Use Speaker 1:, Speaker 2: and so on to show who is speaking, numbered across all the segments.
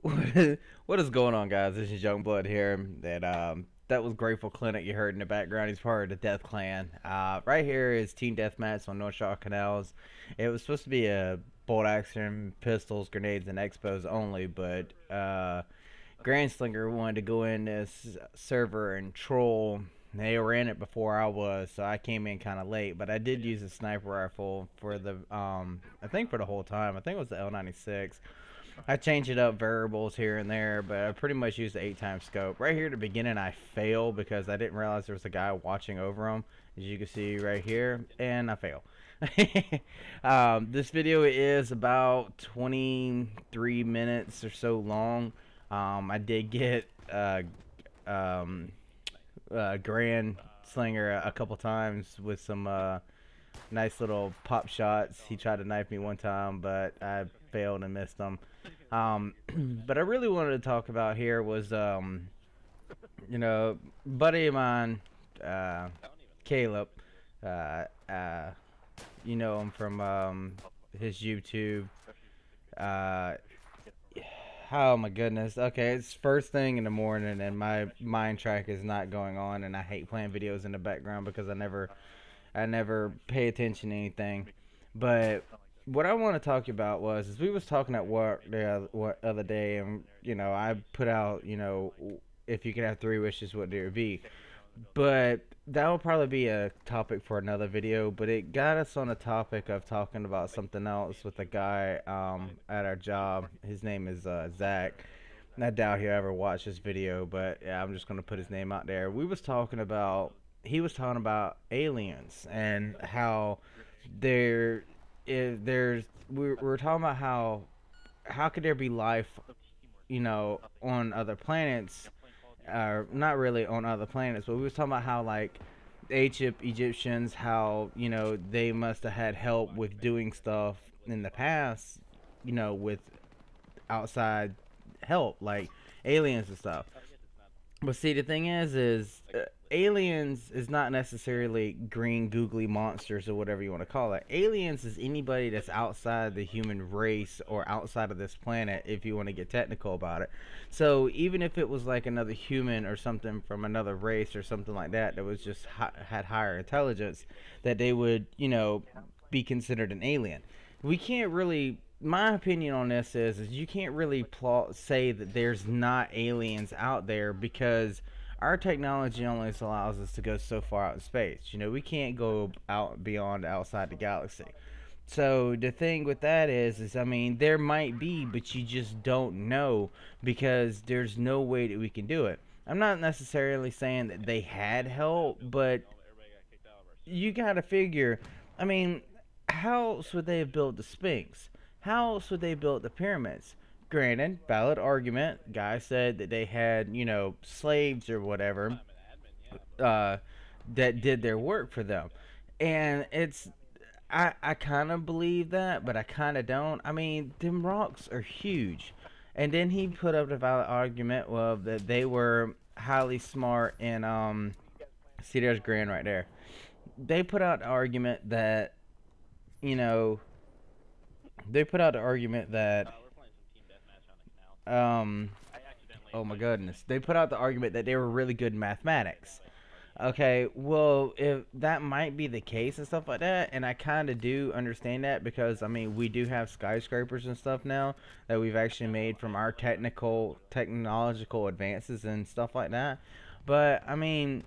Speaker 1: What is going on, guys? This is Youngblood here. That was Grateful Clinic you heard in the background. He's part of the Death Clan. Right here is Team Deathmatch on North Shaw Canals. It was supposed to be a bolt action, pistols, grenades, and expos only, but Grandslinger wanted to go in this server and troll. They were in it before I was, so I came in kind of late. But I did use a sniper rifle for the I think for the whole time. I think it was the L96. I change it up variables here and there, but I pretty much use the 8x scope. Right here at the beginning, I fail because I didn't realize there was a guy watching over him, as you can see right here, and I fail. This video is about 23 minutes or so long. I did get Grand Slinger a couple times with some nice little pop shots. He tried to knife me one time, but I failed and missed him. But I really wanted to talk about here was, buddy of mine, Caleb. Uh, uh, you know him from his YouTube. Uh, oh my goodness. Okay, it's first thing in the morning, and my mind track is not going on, and I hate playing videos in the background because I never pay attention to anything. But what I want to talk about was is we was talking at work the other day, and I put out if you could have three wishes, what would it be? But that will probably be a topic for another video. But it got us on a topic of talking about something else with a guy at our job. His name is Zach. I doubt he'll ever watch this video, but yeah, I'm just gonna put his name out there. He was talking about aliens and how there there's we're talking about how could there be life, on other planets, not really on other planets, but we was talking about how like the ancient Egyptians, how they must have had help with doing stuff in the past, with outside help like aliens and stuff. But see, the thing is aliens is not necessarily green googly monsters or whatever you want to call it. Aliens is anybody that's outside the human race or outside of this planet, if you want to get technical about it. So even if it was like another human or something from another race or something like that, that was just had higher intelligence, that they would, be considered an alien. We can't really, my opinion on this is you can't really say that there's not aliens out there because our technology only allows us to go so far out in space. We can't go out beyond outside the galaxy. So the thing with that is I mean, there might be, but you just don't know because there's no way that we can do it. I'm not necessarily saying that they had help, but you gotta figure. I mean, how else would they have built the Sphinx? How else would they build the pyramids? Granted, valid argument. Guy said that they had, slaves or whatever, uh, that did their work for them, and I kind of believe that, but I kind of don't. I mean, them rocks are huge, and then he put up the valid argument of that they were highly smart and see, there's Grand right there. They put out the argument that you know they put out the argument that um oh my goodness, they put out the argument that they were really good in mathematics. Okay, well, if that might be the case and stuff like that, and I kind of do understand that because I mean we do have skyscrapers and stuff now that we've actually made from our technological advances and stuff like that. But I mean,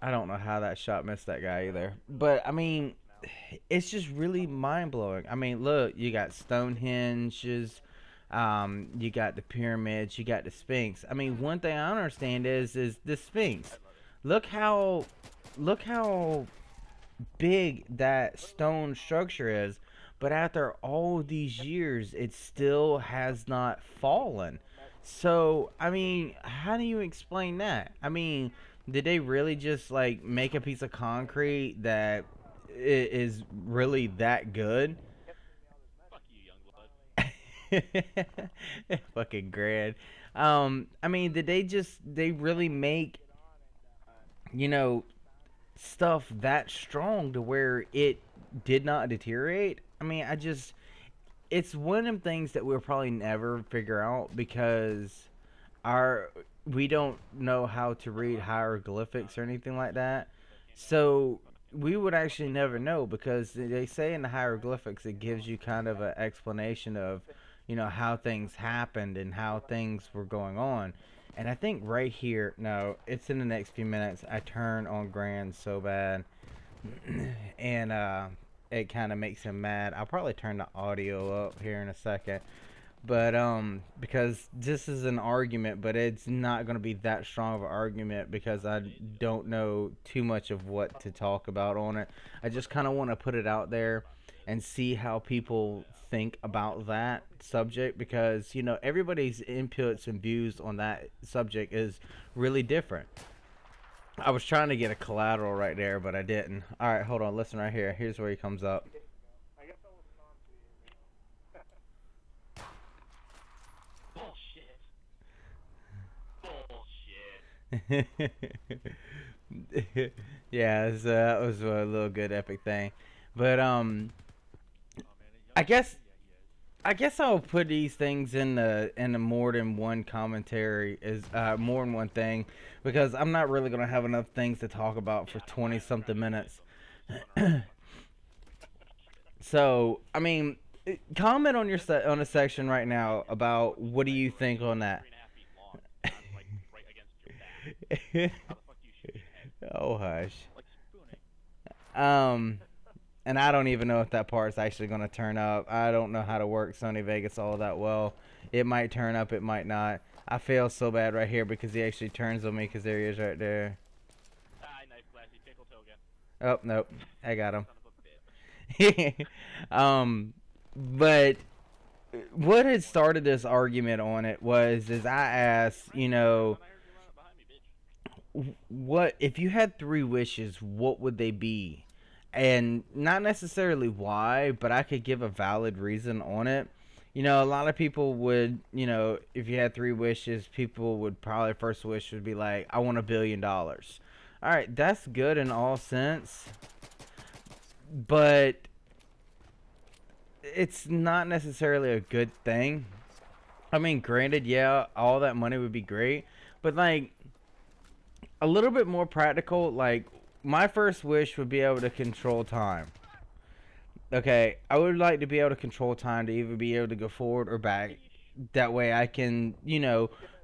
Speaker 1: I don't know how that shot missed that guy either. But I mean, it's just really mind blowing. I mean, look, you got Stonehenge's, you got the pyramids, you got the Sphinx. I mean, one thing I don't understand is the Sphinx. Look how look how big that stone structure is, but after all these years, it still has not fallen. So, I mean, how do you explain that? I mean, did they really just like make a piece of concrete that is really that good? Fucking grand. I mean, did they really make, you know, stuff that strong to where it did not deteriorate? I mean, I just it's one of them things that we'll probably never figure out because we don't know how to read hieroglyphics or anything like that. So we would actually never know because they say in the hieroglyphics it gives you kind of an explanation of, how things happened and how things were going on. And I think right here, no, it's in the next few minutes. I turn on Grand so bad, and it kind of makes him mad. I'll probably turn the audio up here in a second. But because this is an argument, but it's not going to be that strong of an argument because I don't know too much of what to talk about on it. I just kind of want to put it out there and see how people think about that subject because, everybody's inputs and views on that subject is really different. I was trying to get a collateral right there, but I didn't. All right, hold on. Listen right here. Here's where he comes up. Yeah, that was a little good epic thing, but I guess I'll put these things in the more than one commentary is more than one thing because I'm not really gonna have enough things to talk about for 20 something minutes. So I mean, comment on your on a section right now about what do you think on that. Oh hush. And I don't even know if that part's actually going to turn up. I don't know how to work Sony Vegas all that well. It might turn up, it might not. I feel so bad right here because he actually turns on me because there he is right there. Oh, nope. I got him. But what had started this argument on it was I asked, what if you had 3 wishes, what would they be? And not necessarily why, but I could give a valid reason on it. A lot of people would, if you had 3 wishes, people would probably first wish would be like, I want $1 billion. All right, that's good in all sense, but it's not necessarily a good thing. I mean, granted, yeah, all that money would be great, but like a little bit more practical, like my first wish would be able to control time. Okay, I would like to be able to control time to either be able to go forward or back. That way I can,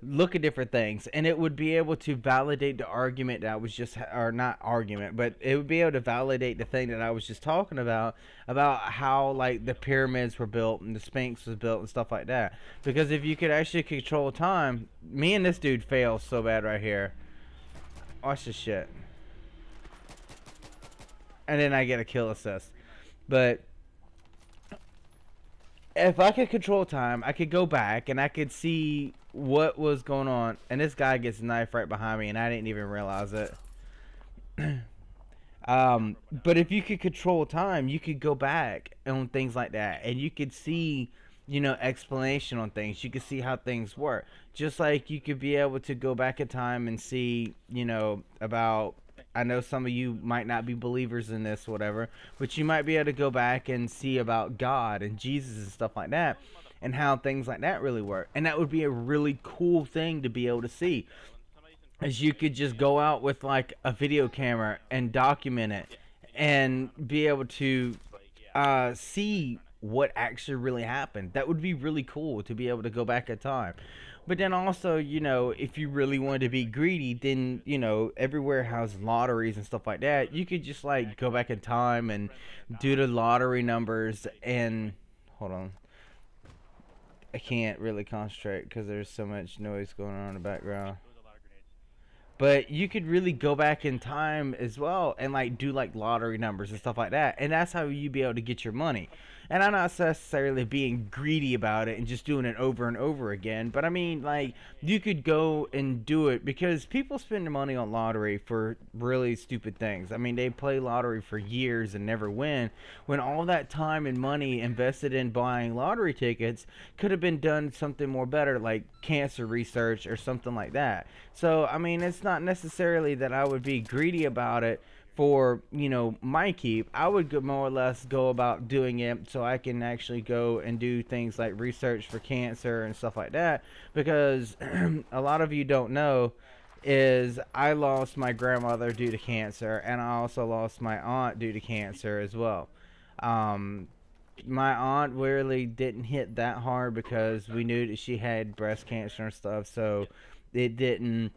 Speaker 1: look at different things. And it would be able to validate the argument that I was just, or not argument, but it would be able to validate the thing that I was just talking about how, like, the pyramids were built and the Sphinx was built and stuff like that. Because if you could actually control time, me and this dude fail so bad right here. Watch this shit. And then I get a kill assist. But if I could control time, I could go back and I could see what was going on. And this guy gets knifed right behind me and I didn't even realize it. But if you could control time, you could go back on things like that. And you could see, explanation on things. You could see how things work. Just like you could be able to go back in time and see, about... I know some of you might not be believers in this, whatever, but you might be able to go back and see about God and Jesus and stuff like that and how things like that really work. And that would be a really cool thing to be able to see. As you could just go out with like a video camera and document it and be able to see what actually really happened. That would be really cool to be able to go back in time. But then also, if you really wanted to be greedy, then, everywhere has lotteries and stuff like that. You could just, like, go back in time and do the lottery numbers and... Hold on. I can't really concentrate because there's so much noise going on in the background. But you could really go back in time as well and, like, do, like, lottery numbers and stuff like that. And that's how you'd be able to get your money. And I'm not necessarily being greedy about it and just doing it over and over again. But I mean, like, you could go and do it because people spend their money on lottery for really stupid things. I mean, they play lottery for years and never win. When all that time and money invested in buying lottery tickets could have been done something more better, like cancer research or something like that. So, I mean, it's not necessarily that I would be greedy about it for, you know, my keep, I would go more or less go about doing it so I can actually go and do things like research for cancer and stuff like that. Because a lot of you don't know is I lost my grandmother due to cancer, and I also lost my aunt due to cancer as well. Um, my aunt really didn't hit that hard because we knew that she had breast cancer and stuff, so it didn't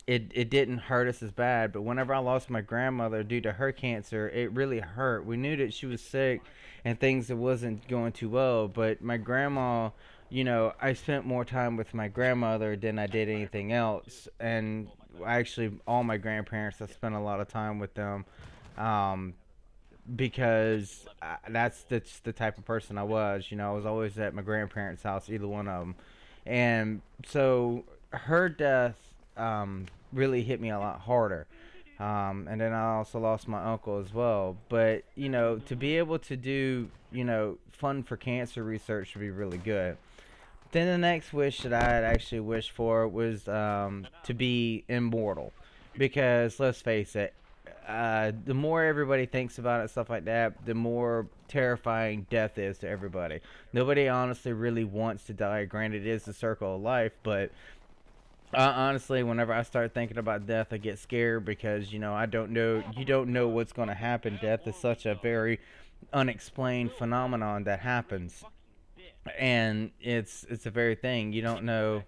Speaker 1: it didn't hurt us as bad. But whenever I lost my grandmother due to her cancer, it really hurt. We knew that she was sick and things that wasn't going too well, but my grandma, you know, I spent more time with my grandmother than I did anything else. And actually all my grandparents, I spent a lot of time with them. um, because that's the type of person I was. You know, I was always at my grandparents' house, either one of them. And so her death really hit me a lot harder. And then I also lost my uncle as well. But, you know, to be able to do, you know, fund for cancer research would be really good. Then the next wish that I had actually wished for was to be immortal. Because let's face it, the more everybody thinks about it, stuff like that, the more terrifying death is to everybody. Nobody honestly really wants to die. Granted, it is the circle of life, but honestly, whenever I start thinking about death, I get scared because, you know, I don't know. You don't know what's going to happen. Death is such a very unexplained phenomenon that happens, and it's a very thing you don't know.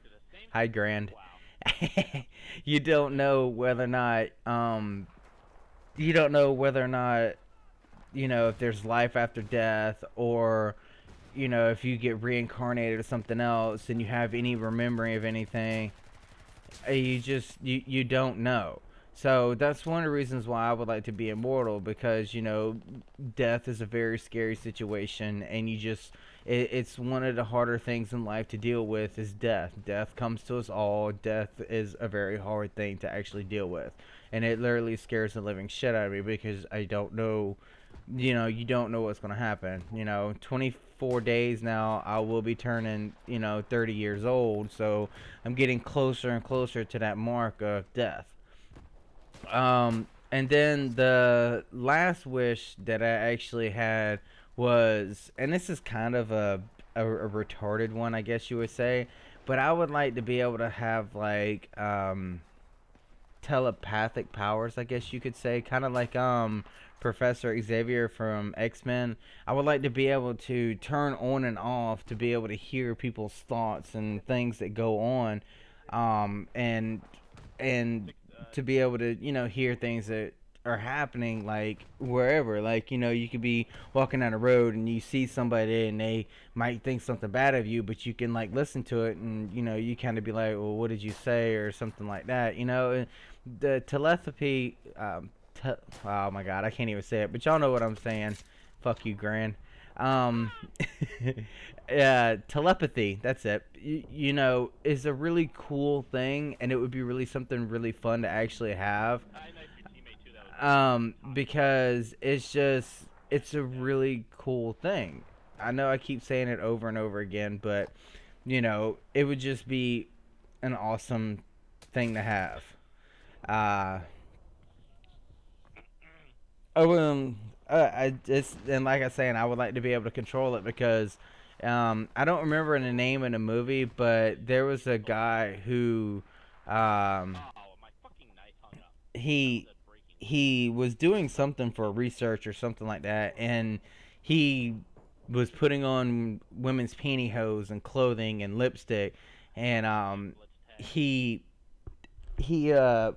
Speaker 1: Hi, Grand. You don't know whether or not you don't know whether or not, you know, if there's life after death, or, you know, if you get reincarnated or something else and you have any memory of anything. You don't know. So that's one of the reasons why I would like to be immortal, because, you know, death is a very scary situation, and it's one of the harder things in life to deal with is death. Death comes to us all. Death is a very hard thing to actually deal with, and it literally scares the living shit out of me because I don't know. You know, you don't know what's going to happen. You know, 24 days now, I will be turning, you know, 30 years old, so I'm getting closer and closer to that mark of death. And then the last wish that I actually had was, and this is kind of a retarded one, I guess you would say, but I would like to be able to have, like, telepathic powers, I guess you could say, kind of like Professor Xavier from X-Men. I would like to be able to turn on and off to be able to hear people's thoughts and things that go on, and to be able to, you know, hear things that are happening, like wherever. Like, you know, you could be walking down the road and you see somebody and they might think something bad of you, but you can, like, listen to it, and, you know, you kind of be like, well, what did you say, or something like that, you know. And the telepathy, oh my god, I can't even say it, but y'all know what I'm saying. Fuck you, Gran. Um, yeah, telepathy, that's it. You know, is a really cool thing, and it would be really something really fun to actually have. Because it's a really cool thing. I know I keep saying it over and over again, but, you know, it would just be an awesome thing to have. Uh, Oh, I just, and like I was saying, I would like to be able to control it because, I don't remember the name in the movie, but there was a guy who, um, he he was doing something for research or something like that, and he was putting on women's pantyhose and clothing and lipstick, and he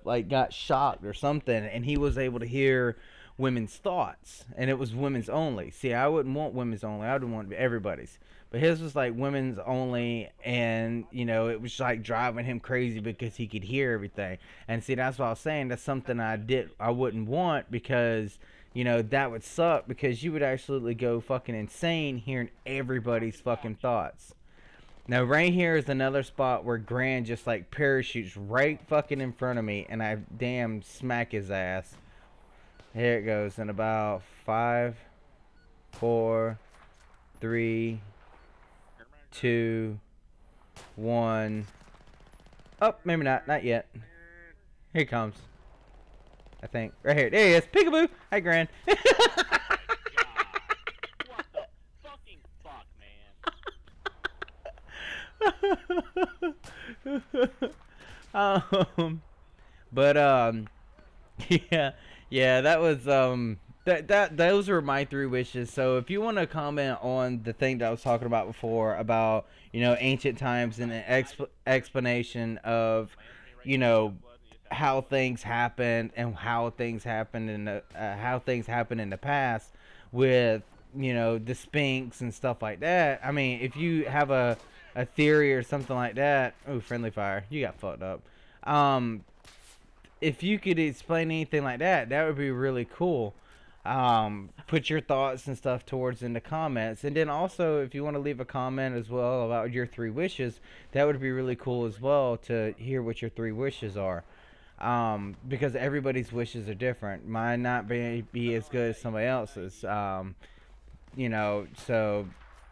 Speaker 1: like got shocked or something, and he was able to hear women's thoughts, and it was women's only. See, I wouldn't want women's only. I would want everybody's, but his was like women's only, and, you know, it was like driving him crazy because he could hear everything. And see, that's what I was saying. That's something I wouldn't want, because, you know, that would suck, because you would absolutely go fucking insane hearing everybody's fucking thoughts. Now, right here is another spot where Grand just, like, parachutes right fucking in front of me, and I damn smack his ass. Here it goes in about 5, 4, 3, 2, 1. Oh, maybe not. Not yet. Here he comes. I think. Right here. There he is. Peekaboo. Hi, Gran.
Speaker 2: God. What the fucking fuck,
Speaker 1: man? But yeah, yeah, that was those were my three wishes. So if you want to comment on the thing that I was talking about before about ancient times and an explanation of how things happened and how things happened in the how things happened in the past with the Sphinx and stuff like that. I mean, if you have a theory or something like that, oh, friendly fire, you got fucked up. If you could explain anything like that, that would be really cool. Put your thoughts and stuff towards in the comments, and then also if you want to leave a comment as well about your three wishes, that would be really cool as well to hear what your three wishes are. Because everybody's wishes are different. Mine not be as good as somebody else's. So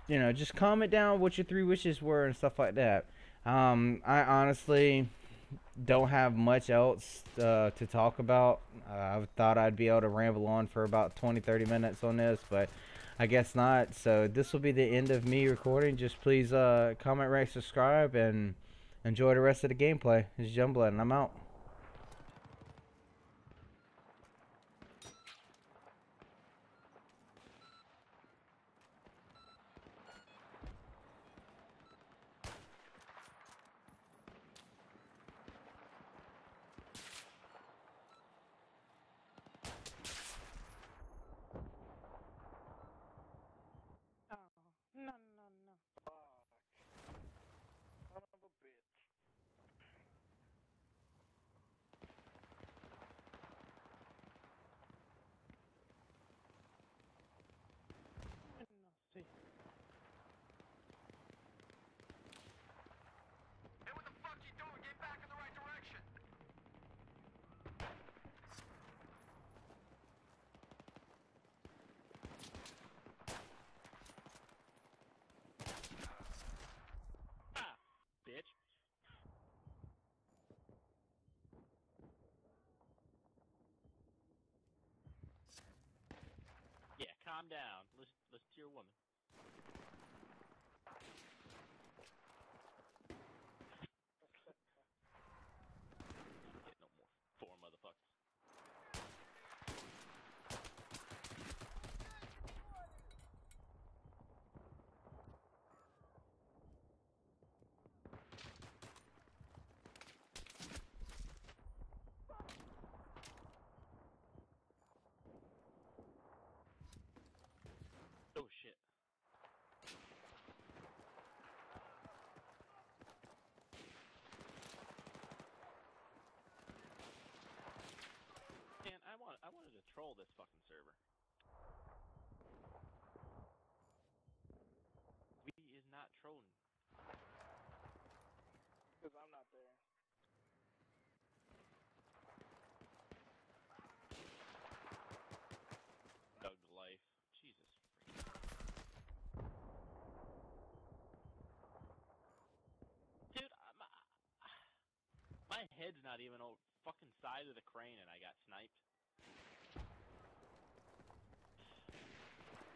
Speaker 1: just comment down what your three wishes were and stuff like that. I honestly don't have much else to talk about. I thought I'd be able to ramble on for about 20-30 minutes on this, but I guess not. So this will be the end of me recording. Just please comment, rate, subscribe, and enjoy the rest of the gameplay. This is Youngblood, and I'm out.
Speaker 2: Oh, no, no, no. Fuck. Son of a bitch. No, see.
Speaker 3: Hey, what the fuck you doing? Get back in the right direction!
Speaker 2: Ah, bitch. Yeah, calm down. Listen to your woman. Get no more. Four motherfuckers. Oh shit. Man, I wanted to troll this fucking server. We is not trolling.
Speaker 3: Because I'm not there.
Speaker 2: Dug to life. Jesus. Dude, my head's not even on fucking side of the crane and I got sniped.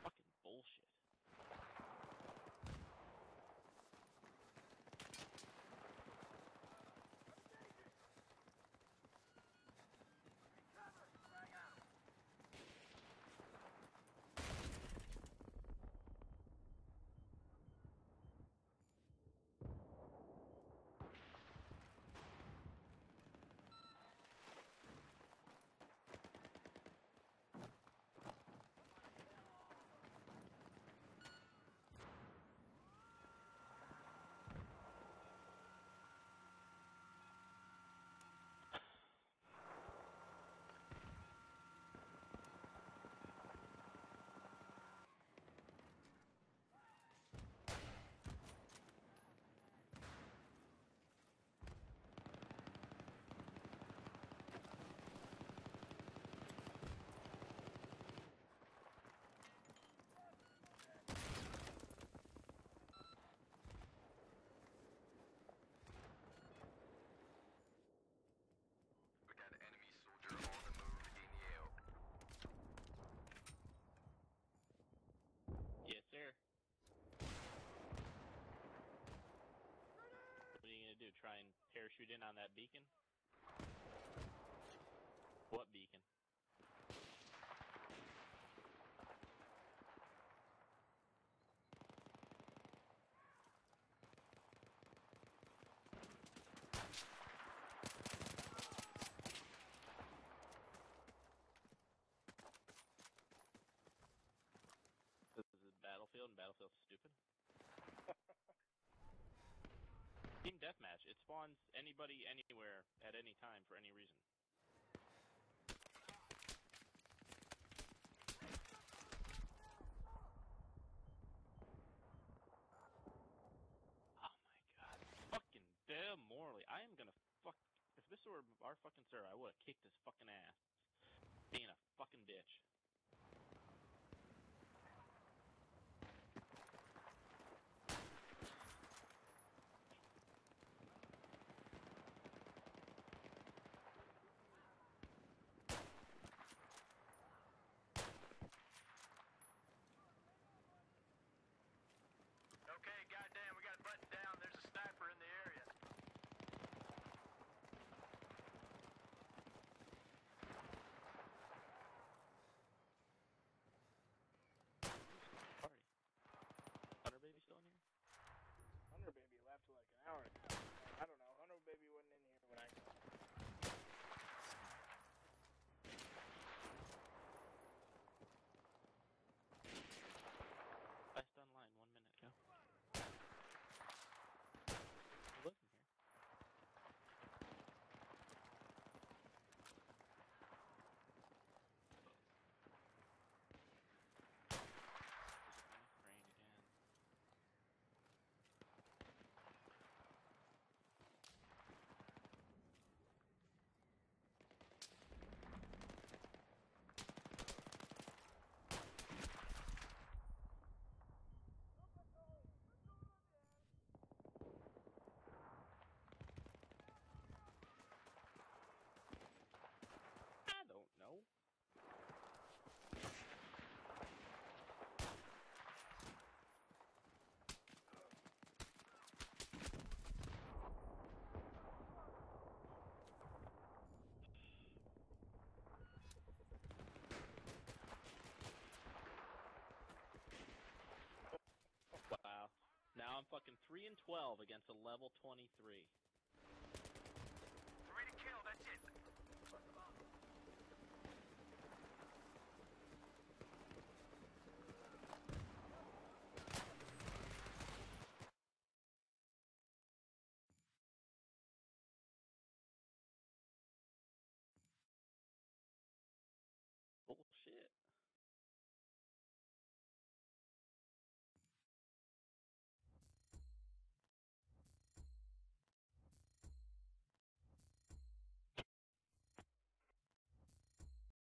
Speaker 2: Fucking bullshit.
Speaker 4: try and parachute in on that beacon? What beacon? This is Battlefield, and Battlefield's stupid. Team Deathmatch. It spawns anybody, anywhere, at any time, for any reason. Oh my god. Fucking damn Morley. I am gonna fuck... If this were our fucking server, I would've kicked his fucking ass. Being a fucking bitch.
Speaker 3: Okay, goddamn, we got a button down. There's a sniper in the area.
Speaker 4: Party. Hunter Baby still in here?
Speaker 3: Hunter Baby left like an hour ago. I don't know. Hunter Baby wasn't in here when I got.
Speaker 4: Last online 1 minute ago. He was in here. Rain again. I don't know. Wow. Now I'm fucking 3 and 12 against a level 23.
Speaker 3: 3 to kill, that's it.